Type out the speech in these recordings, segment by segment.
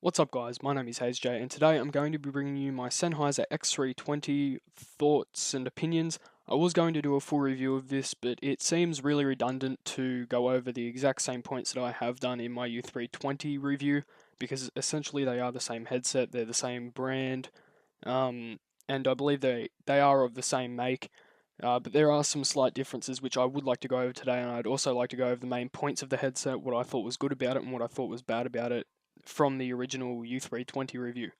What's up guys, my name is HJ and today I'm going to be bringing you my Sennheiser X320 thoughts and opinions. I was going to do a full review of this, but it seems really redundant to go over the exact same points that I have done in my U320 review, because essentially they are the same headset, they're the same brand, and I believe they are of the same make, but there are some slight differences which I would like to go over today, and I'd also like to go over the main points of the headset, what I thought was good about it and what I thought was bad about it from the original U320 review.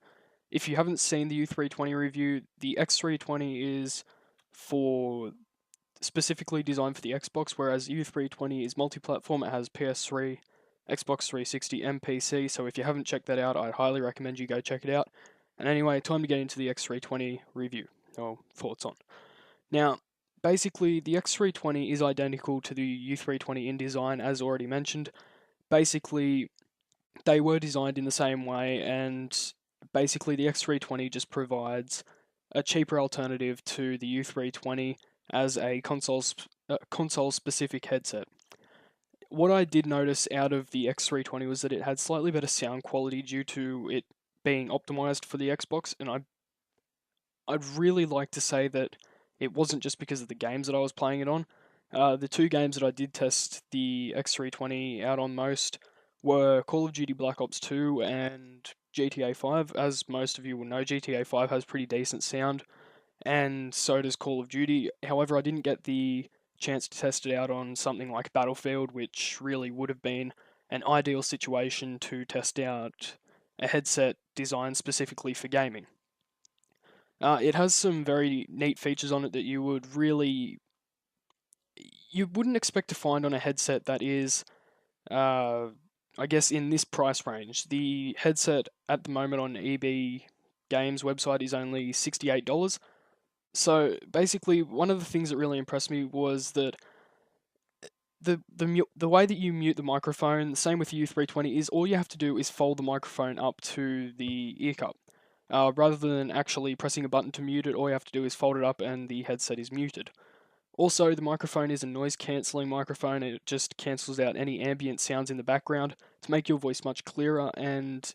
If you haven't seen the U320 review, the X320 is for specifically designed for the Xbox, whereas U320 is multi-platform. It has PS3, Xbox 360, and PC. So if you haven't checked that out, I'd highly recommend you go check it out. And anyway, time to get into the X320 review or thoughts on. Now, basically, the X320 is identical to the U320 in design, as already mentioned. Basically, they were designed in the same way, and basically the X320 just provides a cheaper alternative to the U320 as a console specific headset. What I did notice out of the X320 was that it had slightly better sound quality due to it being optimized for the Xbox, and I'd really like to say that it wasn't just because of the games that I was playing it on. The two games that I did test the X320 out on most were Call of Duty Black Ops 2 and GTA 5. As most of you will know, GTA 5 has pretty decent sound, and so does Call of Duty. However, I didn't get the chance to test it out on something like Battlefield, which really would have been an ideal situation to test out a headset designed specifically for gaming. It has some very neat features on it that you wouldn't expect to find on a headset that is, uh, I guess, in this price range. The headset at the moment on EB Games website is only $68. So basically, one of the things that really impressed me was that the way that you mute the microphone, the same with the U320, is all you have to do is fold the microphone up to the ear cup. Rather than actually pressing a button to mute it, all you have to do is fold it up and the headset is muted. Also, the microphone is a noise cancelling microphone. It just cancels out any ambient sounds in the background to make your voice much clearer and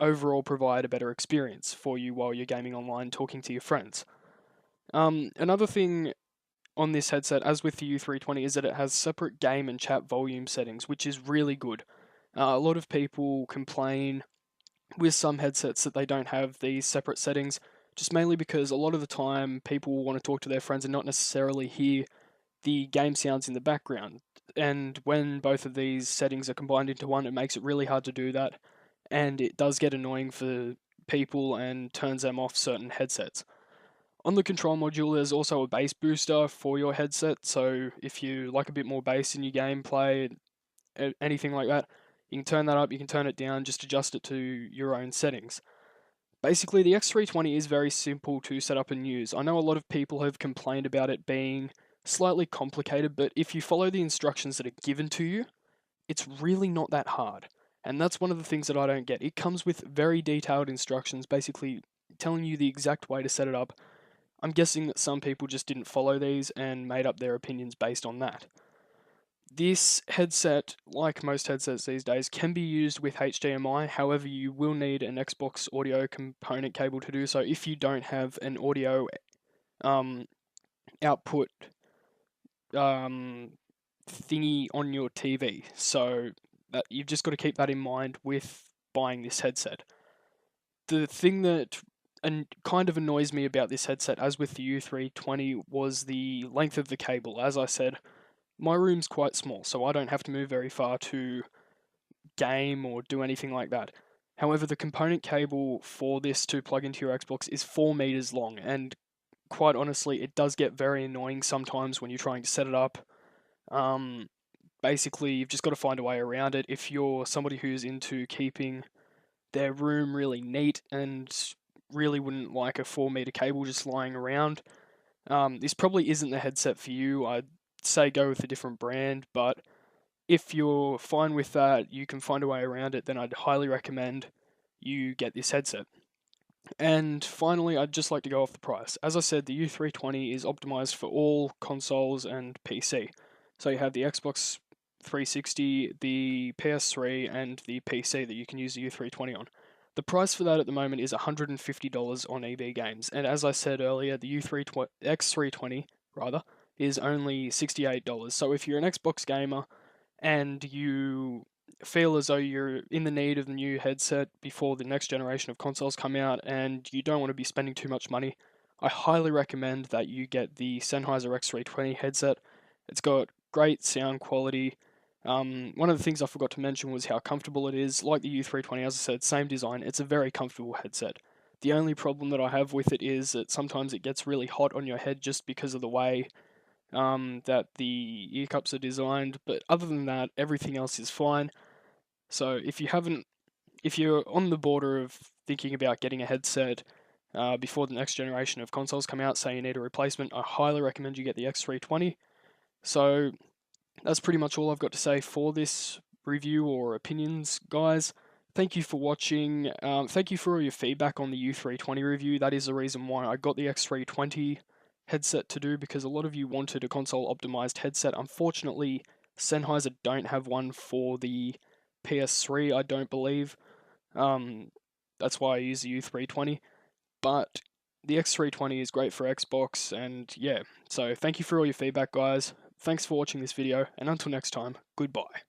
overall provide a better experience for you while you're gaming online talking to your friends. Another thing on this headset, as with the U320, is that it has separate game and chat volume settings, which is really good. A lot of people complain with some headsets that they don't have these separate settings, just mainly because a lot of the time people will want to talk to their friends and not necessarily hear the game sounds in the background. And when both of these settings are combined into one, it makes it really hard to do that, and it does get annoying for people and turns them off certain headsets. On the control module, there's also a bass booster for your headset, so if you like a bit more bass in your gameplay, anything like that, you can turn that up, you can turn it down, just adjust it to your own settings. Basically, the X320 is very simple to set up and use. I know a lot of people have complained about it being slightly complicated, but if you follow the instructions that are given to you, it's really not that hard. And that's one of the things that I don't get. It comes with very detailed instructions, basically telling you the exact way to set it up. I'm guessing that some people just didn't follow these and made up their opinions based on that. This headset, like most headsets these days, can be used with HDMI. However, you will need an Xbox audio component cable to do so if you don't have an audio um, output thingy on your TV. So that you've just got to keep that in mind with buying this headset. The thing that kind of annoys me about this headset, as with the U320, was the length of the cable. As I said, my room's quite small, so I don't have to move very far to game or do anything like that. However, the component cable for this to plug into your Xbox is 4 meters long, and quite honestly, it does get very annoying sometimes when you're trying to set it up. Basically, you've just got to find a way around it. If you're somebody who's into keeping their room really neat and really wouldn't like a 4 meter cable just lying around, this probably isn't the headset for you. I'd say go with a different brand, but if you're fine with that, you can find a way around it, then I'd highly recommend you get this headset. And finally, I'd just like to go off the price. As I said, the U320 is optimized for all consoles and PC. So you have the Xbox 360, the PS3, and the PC that you can use the U320 on. The price for that at the moment is $150 on EB Games, and as I said earlier, the X320 rather is only $68. So if you're an Xbox gamer and you feel as though you're in the need of the new headset before the next generation of consoles come out and you don't want to be spending too much money, I highly recommend that you get the Sennheiser X320 headset. It's got great sound quality. One of the things I forgot to mention was how comfortable it is. Like the U320, as I said, same design. It's a very comfortable headset. The only problem that I have with it is that sometimes it gets really hot on your head just because of the way that the ear cups are designed. But other than that, everything else is fine. So if you're on the border of thinking about getting a headset before the next generation of consoles come out, say you need a replacement, I highly recommend you get the X320. So that's pretty much all I've got to say for this review or opinions, guys. Thank you for watching. Thank you for all your feedback on the U320 review. That is the reason why I got the X320 headset to do, because a lot of you wanted a console optimized headset. Unfortunately, Sennheiser don't have one for the PS3, I don't believe. That's why I use the U320. But the X320 is great for Xbox, and yeah, so thank you for all your feedback, guys. Thanks for watching this video, and until next time, goodbye.